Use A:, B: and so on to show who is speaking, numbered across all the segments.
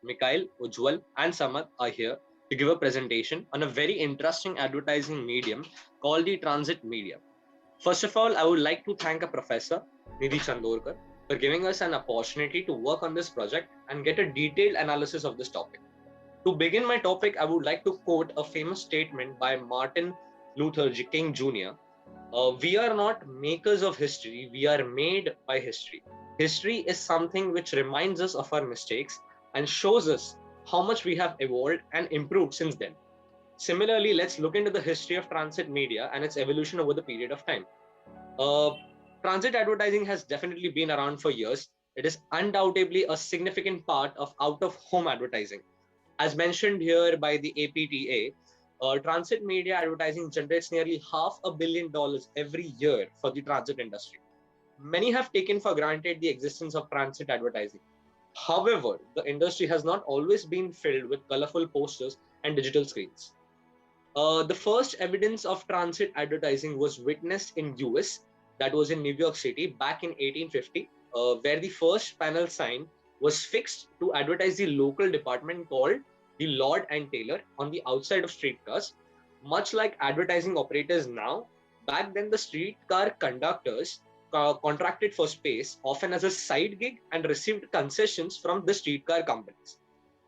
A: Mikhail, Ujjwal, and Samad are here to give a presentation on a very interesting advertising medium called the transit media. First of all, I would like to thank a professor, Nidhi Chandorkar, for giving us an opportunity to work on this project and get a detailed analysis of this topic. To begin my topic, I would like to quote a famous statement by Martin Luther King Jr. We are not makers of history, we are made by history. History is something which reminds us of our mistakes and shows us how much we have evolved and improved since then. Similarly, let's look into the history of transit media and its evolution over the period of time. Uh, Transit advertising has definitely been around for years. It is undoubtedly a significant part of out of home advertising. As mentioned here by the APTA, transit media advertising generates nearly $500 million every year for the transit industry. Many have taken for granted the existence of transit advertising. However, the industry has not always been filled with colorful posters and digital screens. The first evidence of transit advertising was witnessed in US, that was in New York City back in 1850, where the first panel sign was fixed to advertise the local department called the Lord and Taylor on the outside of streetcars. Much like advertising operators now, back then the streetcar conductors contracted for space, often as a side gig, and received concessions from the streetcar companies.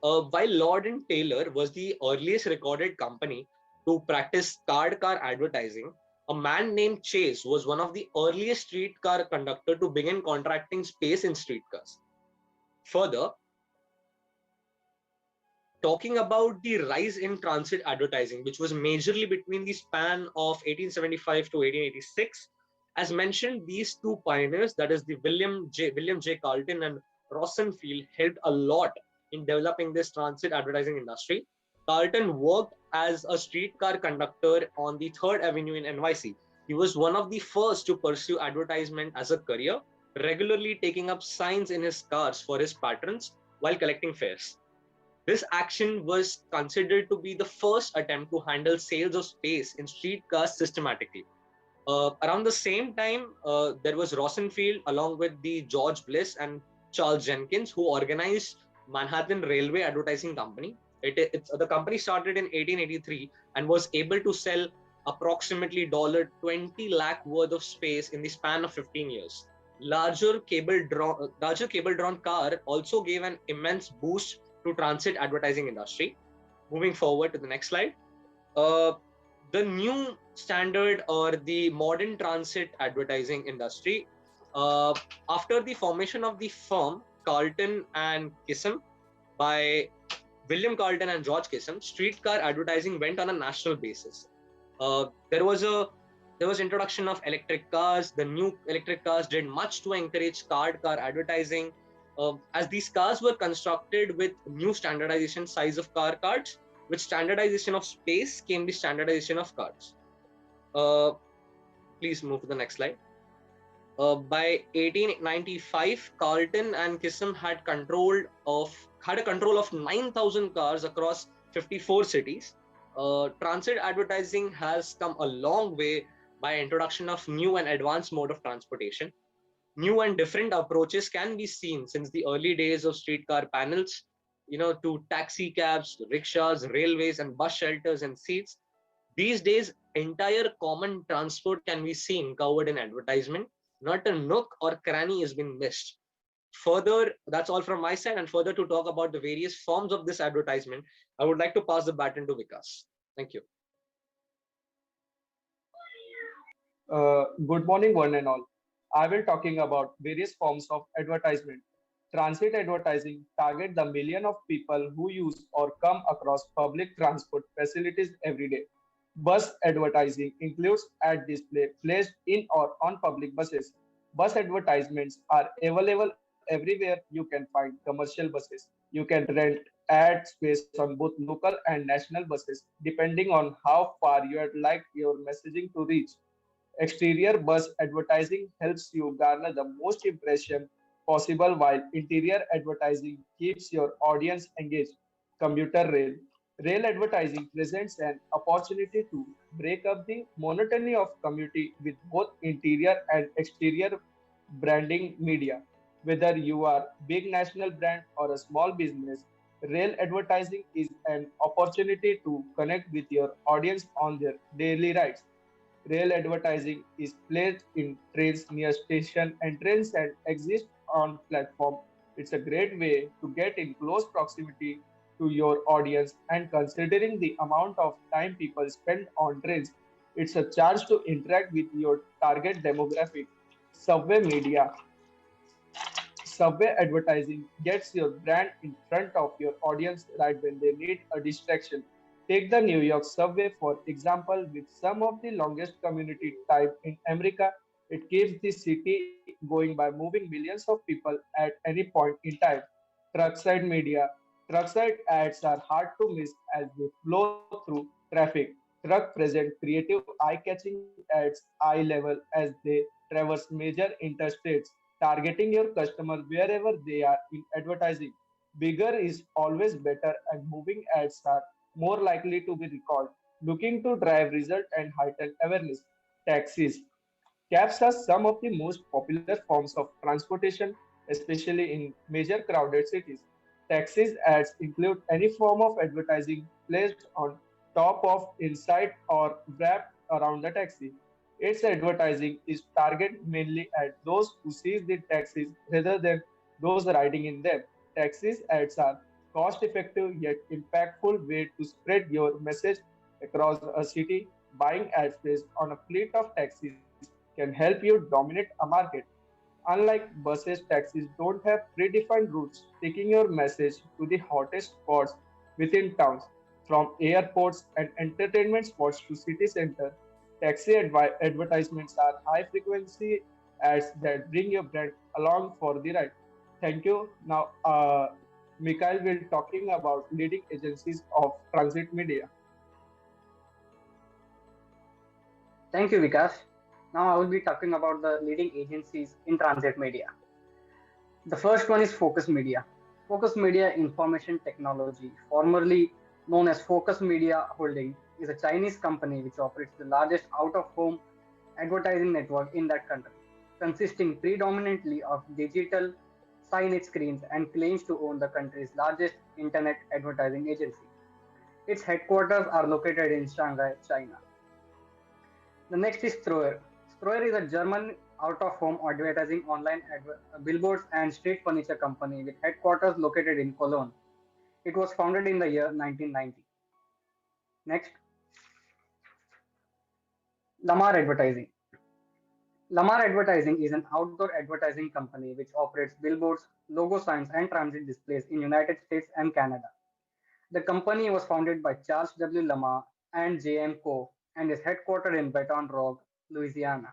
A: While Lord and Taylor was the earliest recorded company to practice card car advertising, a man named Chase was one of the earliest streetcar conductor to begin contracting space in streetcars. Further, talking about the rise in transit advertising, which was majorly between the span of 1875 to 1886, as mentioned, these two pioneers, that is the William J. Carlton and Rosenfield, helped a lot in developing this transit advertising industry. Carlton worked as a streetcar conductor on the Third Avenue in NYC. He was one of the first to pursue advertisement as a career, regularly taking up signs in his cars for his patrons while collecting fares. This action was considered to be the first attempt to handle sales of space in streetcars systematically. Around the same time, there was Rosenfield along with the George Bliss and Charles Jenkins, who organized Manhattan Railway Advertising Company. The company started in 1883 and was able to sell approximately $20 lakh worth of space in the span of 15 years. Larger cable drawn car also gave an immense boost to transit advertising industry. Moving forward to the next slide. Uh, the new standard or the modern transit advertising industry, uh, after the formation of the firm Carlton and Kissam by William Carlton and George Kissam, streetcar advertising went on a national basis. Uh, there was a there was introduction of electric cars. The new electric cars did much to encourage car advertising. As these cars were constructed with new standardization size of car cards, with standardization of space came the standardization of cards. Uh, Please move to the next slide. By 1895, Carlton and Kissam had a control of 9,000 cars across 54 cities. Transit advertising has come a long way by introduction of new and advanced mode of transportation. New and different approaches can be seen since the early days of streetcar panels, to taxi cabs, rickshaws, railways, and bus shelters and seats. These days, entire common transport can be seen covered in advertisement. Not a nook or cranny has been missed. Further, that's all from my side. And further to talk about the various forms of this advertisement, I would like to pass the baton to Vikas. Thank you.
B: Good morning, one and all. I will talking about various forms of advertisement. Transit advertising target the million of people who use or come across public transport facilities every day. Bus advertising includes ad display placed in or on public buses. Bus advertisements are available everywhere you can find commercial buses. You can rent ad space on both local and national buses depending on how far you would like your messaging to reach. Exterior bus advertising helps you garner the most impression possible, while interior advertising keeps your audience engaged. Commuter rail. Rail advertising presents an opportunity to break up the monotony of commuting with both interior and exterior branding media. Whether you are big national brand or a small business, Real advertising is an opportunity to connect with your audience on their daily rights. Rail advertising is placed in trains near station entrance and exists on platform. It's a great way to get in close proximity to your audience, and considering the amount of time people spend on trains, it's a chance to interact with your target demographic. Subway media, subway advertising gets your brand in front of your audience right when they need a distraction. Take the New York subway, for example, with some of the longest community type in America. It keeps the city going by moving millions of people at any point in time. Truckside media. Truckside ads are hard to miss as they flow through traffic. Truck present creative eye-catching ads eye level as they traverse major interstates, targeting your customer wherever they are in advertising. Bigger is always better, and moving ads are more likely to be recalled. Looking to drive result and heighten awareness. Taxis. Cabs are some of the most popular forms of transportation, especially in major crowded cities. Taxis ads include any form of advertising placed on top of, inside, or wrapped around the taxi. Its advertising is targeted mainly at those who seize the taxis rather than those riding in them. Taxis ads are cost-effective yet impactful way to spread your message across a city. Buying ad space on a fleet of taxis can help you dominate a market. Unlike buses, taxis don't have predefined routes, taking your message to the hottest spots within towns, from airports and entertainment spots to city center. Taxi advertisements are high frequency ads that bring your brand along for the ride. Thank you. Now, Mikhail will talking about leading agencies of transit media.
C: Thank you, Vikas. Now I will be talking about the leading agencies in transit media. The first one is Focus Media. Focus Media Information Technology, formerly known as Focus Media Holding, is a Chinese company which operates the largest out of home advertising network in that country, consisting predominantly of digital signage screens and claims to own the country's largest internet advertising agency. Its headquarters are located in Shanghai, China. The next is Stroer. Stroer is a German out-of-home advertising online billboards and street furniture company with headquarters located in Cologne. It was founded in the year 1990. Next, Lamar Advertising. Lamar Advertising is an outdoor advertising company which operates billboards, logo signs, and transit displays in United States and Canada. The company was founded by Charles W. Lamar and J.M. Co. and is headquartered in Baton Rouge, Louisiana.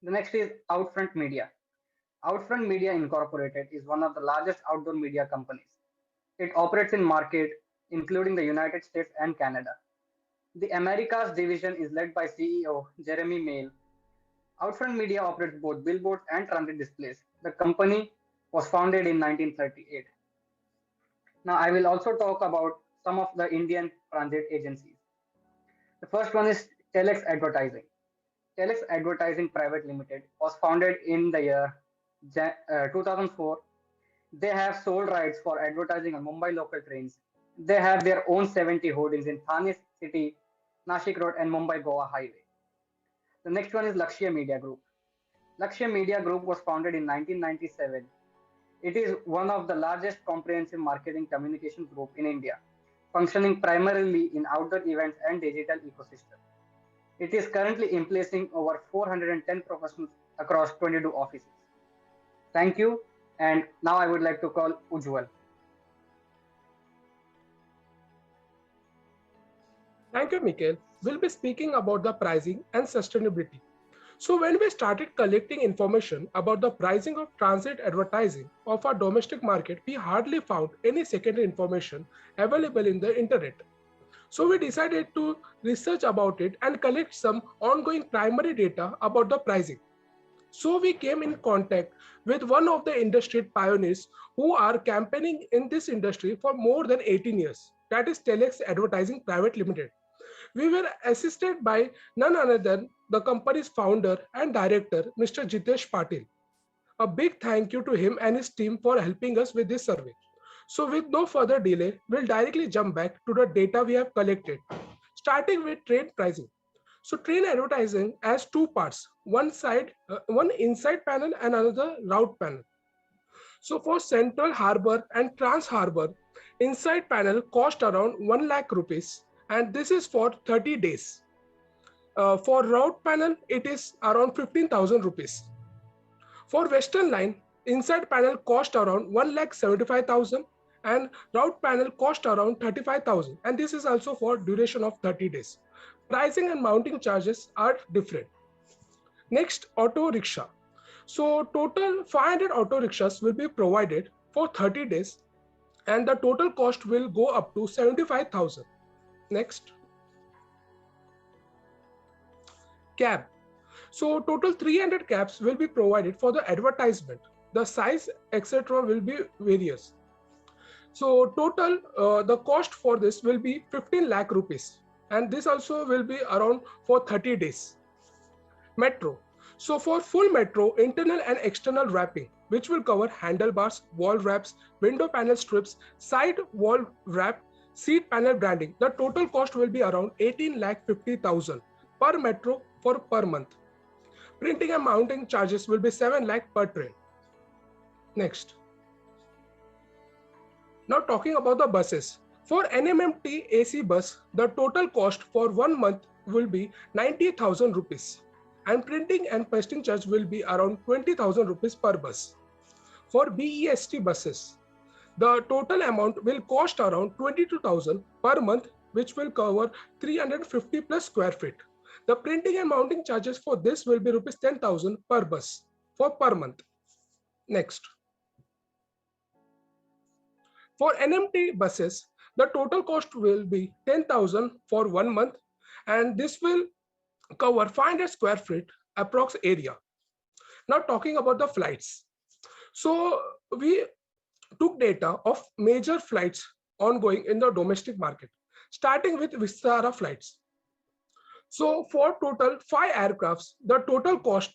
C: The next is Outfront Media. Outfront Media Incorporated is one of the largest outdoor media companies. It operates in market including the United States and Canada. The Americas division is led by CEO Jeremy Mail. Outfront Media operates both billboards and transit displays. The company was founded in 1938. Now I will also talk about some of the Indian transit agencies. The first one is Telex Advertising. Telex Advertising Private Limited was founded in the year 2004. They have sole rights for advertising on Mumbai local trains. They have their own 70 hoardings in Thane City, Nashik Road, and Mumbai Goa Highway. The next one is Lakshya Media Group. Lakshya Media Group was founded in 1997. It is one of the largest comprehensive marketing communication group in India, functioning primarily in outdoor events and digital ecosystem. It is currently emplacing over 410 professionals across 22 offices. Thank you. And now I would like to call Ujwal.
D: Thank you, Mikhail. We'll be speaking about the pricing and sustainability. So when we started collecting information about the pricing of transit advertising of our domestic market, we hardly found any secondary information available in the internet. So we decided to research about it and collect some ongoing primary data about the pricing. So we came in contact with one of the industry pioneers who are campaigning in this industry for more than 18 years. That is Telex Advertising Private Limited. We were assisted by none other than the company's founder and director, Mr. Jitesh Patil. A big thank you to him and his team for helping us with this survey. So with no further delay, we'll directly jump back to the data we have collected, starting with train pricing. So train advertising has two parts, one inside panel and another route panel. So for Central Harbour and Trans Harbour, inside panel cost around 1 lakh rupees, and this is for 30 days. For route panel, it is around 15,000 rupees. For Western Line, inside panel cost around 1,75,000 and route panel cost around 35,000, and this is also for duration of 30 days. Pricing and mounting charges are different. Next, auto rickshaw. So total 500 auto rickshaws will be provided for 30 days and the total cost will go up to 75,000. Next, cab. So total 300 cabs will be provided for the advertisement. The size, etc. will be various. So total, the cost for this will be 15 lakh rupees. And this also will be around for 30 days. Metro. So for full metro, internal and external wrapping, which will cover handlebars, wall wraps, window panel strips, side wall wrap, seat panel branding, the total cost will be around 18,50,000 per metro for per month. Printing and mounting charges will be 7 lakh per train. Next. Now talking about the buses. For NMMT AC bus, the total cost for 1 month will be 90,000 rupees. And printing and pasting charge will be around 20,000 rupees per bus. For BEST buses, the total amount will cost around 22,000 per month, which will cover 350 plus square feet. The printing and mounting charges for this will be rupees 10,000 per bus for per month. Next. For NMT buses, the total cost will be 10,000 for 1 month, and this will cover 500 square feet approx area. Now talking about the flights. So we took data of major flights ongoing in the domestic market, starting with Vistara flights. So for total 5 aircrafts, the total cost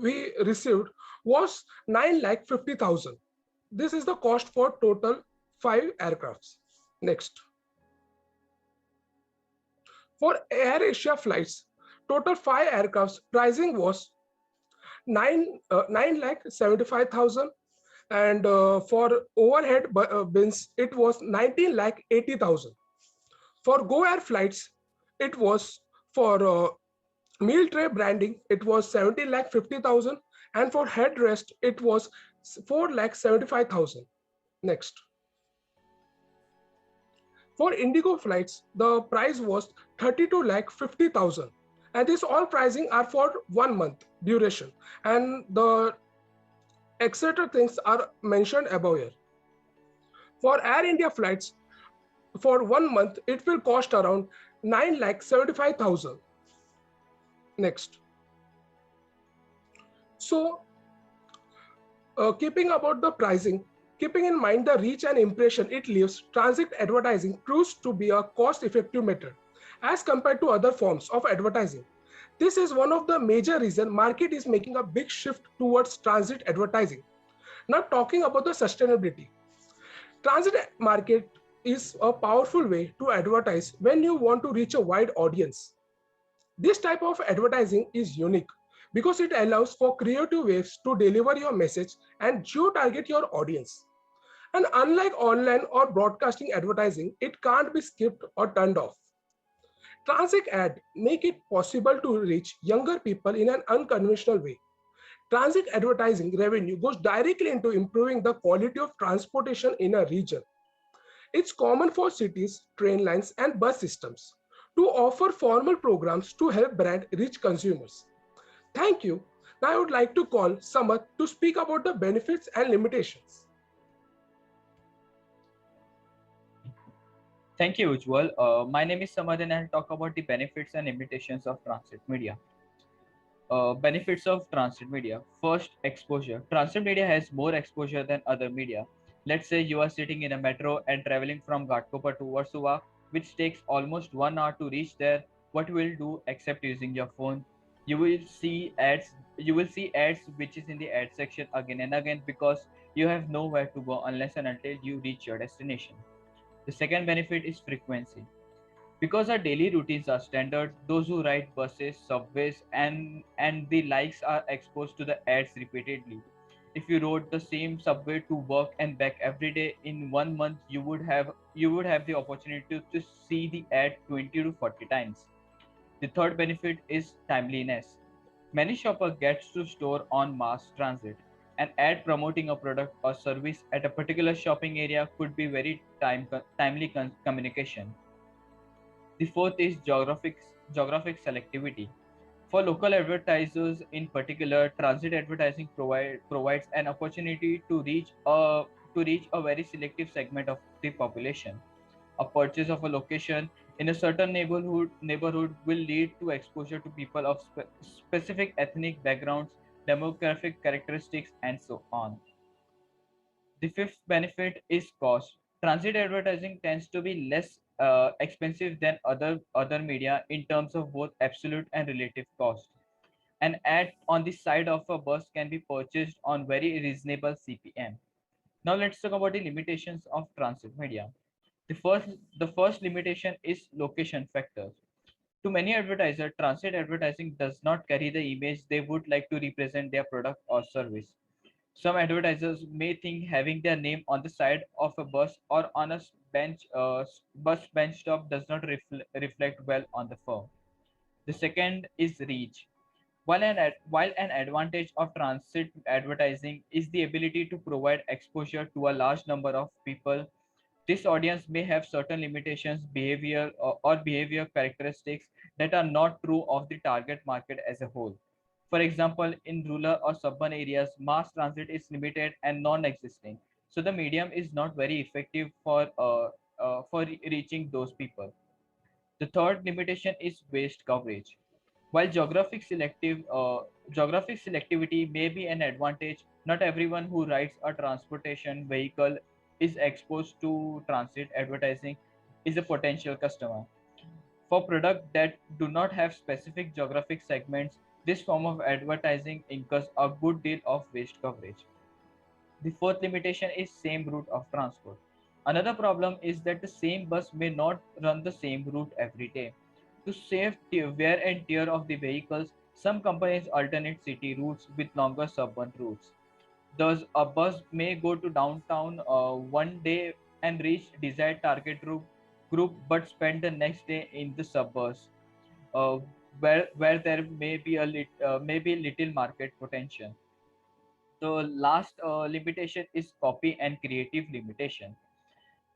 D: we received was 9,50,000. This is the cost for total 5 aircrafts. Next. For Air Asia flights, total 5 aircrafts pricing was 9,75,000, and for overhead bins it was 19,80,000. For Go Air flights, it was for meal tray branding it was 17,50,000, and for headrest it was 4,75,000. Next. For Indigo flights, the price was 32,50,000, and this all pricing are for 1 month duration, and the etc. things are mentioned above here. For Air India flights, for 1 month, it will cost around 9,75,000. Next. So, keeping about the pricing, keeping in mind the reach and impression it leaves, transit advertising proves to be a cost-effective method as compared to other forms of advertising. This is one of the major reasons market is making a big shift towards transit advertising. Now talking about the sustainability. Transit market is a powerful way to advertise when you want to reach a wide audience. This type of advertising is unique because it allows for creative ways to deliver your message and geo-target your audience. And unlike online or broadcasting advertising, it can't be skipped or turned off. Transit ad make it possible to reach younger people in an unconventional way. Transit advertising revenue goes directly into improving the quality of transportation in a region. It's common for cities, train lines, and bus systems to offer formal programs to help brand reach consumers. Thank you. Now I would like to call Samat to speak about the benefits and limitations.
E: Thank you, Ujwal. My name is Samad and I'll talk about the benefits and limitations of transit media. Benefits of transit media. First, exposure. Transit media has more exposure than other media. Let's say you are sitting in a metro and traveling from Ghatkopar to Warsaw, which takes almost 1 hour to reach there. What will you do except using your phone? You will see ads. You will see ads which is in the ad section again and again because You have nowhere to go unless and until you reach your destination. The second benefit is frequency. Because our daily routines are standard, those who ride buses, subways, and the likes are exposed to the ads repeatedly. If you rode the same subway to work and back every day in 1 month, you would have the opportunity to see the ad 20 to 40 times. The third benefit is timeliness. Many shopper gets to store on mass transit. An ad promoting a product or service at a particular shopping area could be very timely communication. The fourth is geographic selectivity. For local advertisers in particular, transit advertising provides an opportunity to reach a very selective segment of the population. A purchase of a location in a certain neighborhood will lead to exposure to people of specific ethnic backgrounds, demographic characteristics, and so on. The fifth benefit is cost. Transit advertising tends to be less expensive than other media in terms of both absolute and relative cost. An ad on the side of a bus can be purchased on very reasonable CPM. Now let's talk about the limitations of transit media. The first the first limitation is location factor. To many advertisers, transit advertising does not carry the image they would like to represent their product or service. Some advertisers may think having their name on the side of a bus or on a bus bench stop does not reflect well on the firm. The second is reach. While an advantage of transit advertising is the ability to provide exposure to a large number of people, this audience may have certain limitations, or behavior characteristics that are not true of the target market as a whole. For example, in rural or suburban areas, mass transit is limited and non-existing, so the medium is not very effective for reaching those people. The third limitation is waste coverage. While geographic selectivity may be an advantage, not everyone who rides a transportation vehicle is exposed to transit advertising is a potential customer. For products that do not have specific geographic segments, this form of advertising incurs a good deal of waste coverage. The fourth limitation is same route of transport. Another problem is that the same bus may not run the same route every day. To save wear and tear of the vehicles, some companies alternate city routes with longer suburban routes. Thus, a bus may go to downtown one day and reach desired target group but spend the next day in the suburbs, uh, where there may be little market potential. The last limitation is copy and creative limitation.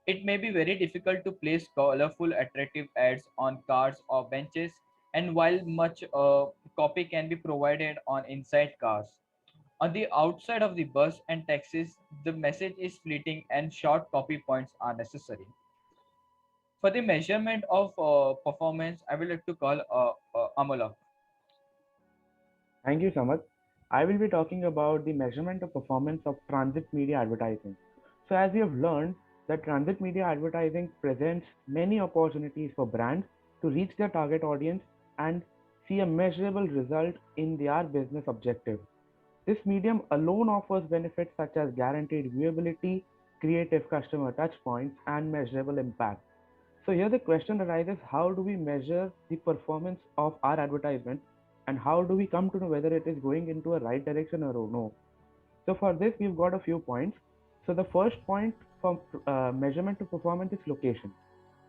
E: It may be very difficult to place colorful, attractive ads on cars or benches, and while much copy can be provided on inside cars, on the outside of the bus and taxis, the message is fleeting and short copy points are necessary. For the measurement of performance, I would like to call Amala.
F: Thank you, Samad. I will be talking about the measurement of performance of transit media advertising. So, as we have learned, that transit media advertising presents many opportunities for brands to reach their target audience and see a measurable result in their business objective. This medium alone offers benefits such as guaranteed viewability, creative customer touchpoints, and measurable impact. So here the question arises, how do we measure the performance of our advertisement and how do we come to know whether it is going into a right direction or no? So for this, we've got a few points. So the first point for measurement of performance is location.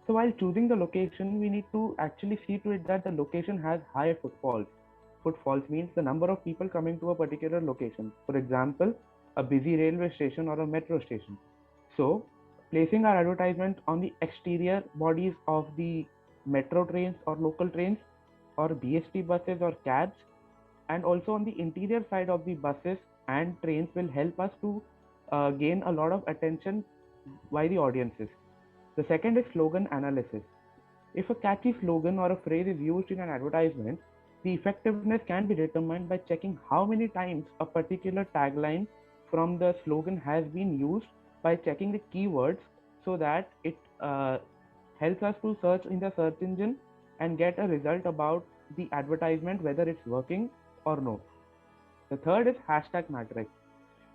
F: So while choosing the location, we need to actually see to it that the location has high footfalls. Footfalls means the number of people coming to a particular location. For example, a busy railway station or a metro station. So placing our advertisement on the exterior bodies of the metro trains or local trains or BST buses or cabs, and also on the interior side of the buses and trains will help us to gain a lot of attention by the audiences. The second is slogan analysis. If a catchy slogan or a phrase is used in an advertisement, the effectiveness can be determined by checking how many times a particular tagline from the slogan has been used by checking the keywords, so that it helps us to search in the search engine and get a result about the advertisement, whether it's working or no. The third is hashtag matrix.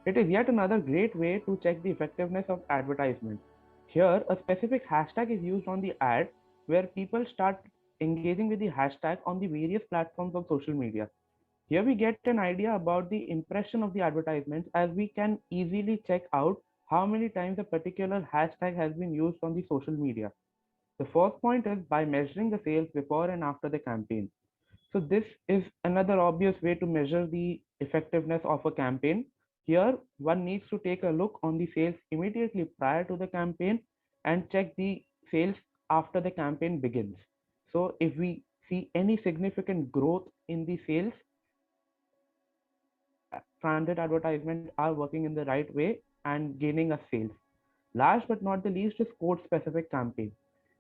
F: It is yet another great way to check the effectiveness of advertisements. Here, a specific hashtag is used on the ad where people start engaging with the hashtag on the various platforms of social media. Here we get an idea about the impression of the advertisements as we can easily check out how many times a particular hashtag has been used on the social media. The first point is by measuring the sales before and after the campaign. So this is another obvious way to measure the effectiveness of a campaign. Here, one needs to take a look on the sales immediately prior to the campaign and check the sales after the campaign begins. So if we see any significant growth in the sales, transit advertisements are working in the right way and gaining us sales. Last but not the least is code specific campaign.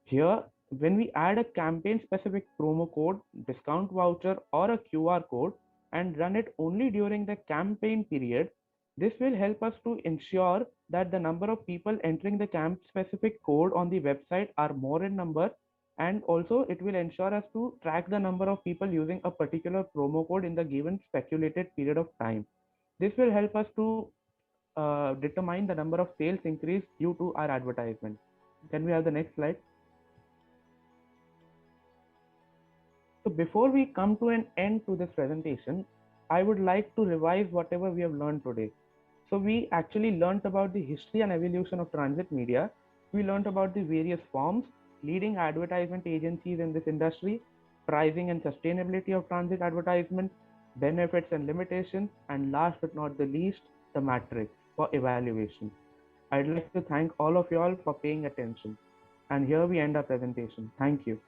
F: Here, when we add a campaign specific promo code, discount voucher, or a QR code and run it only during the campaign period, this will help us to ensure that the number of people entering the camp specific code on the website are more in number, and also it will ensure us to track the number of people using a particular promo code in the given speculated period of time. This will help us to determine the number of sales increase due to our advertisement. Can we have the next slide? So before we come to an end to this presentation, I would like to revise whatever we have learned today. So we actually learned about the history and evolution of transit media. We learned about the various forms, leading advertisement agencies in this industry, pricing and sustainability of transit advertisement, benefits and limitations, and last but not the least, the matrix for evaluation. I'd like to thank all of you all for paying attention. And here we end our presentation. Thank you.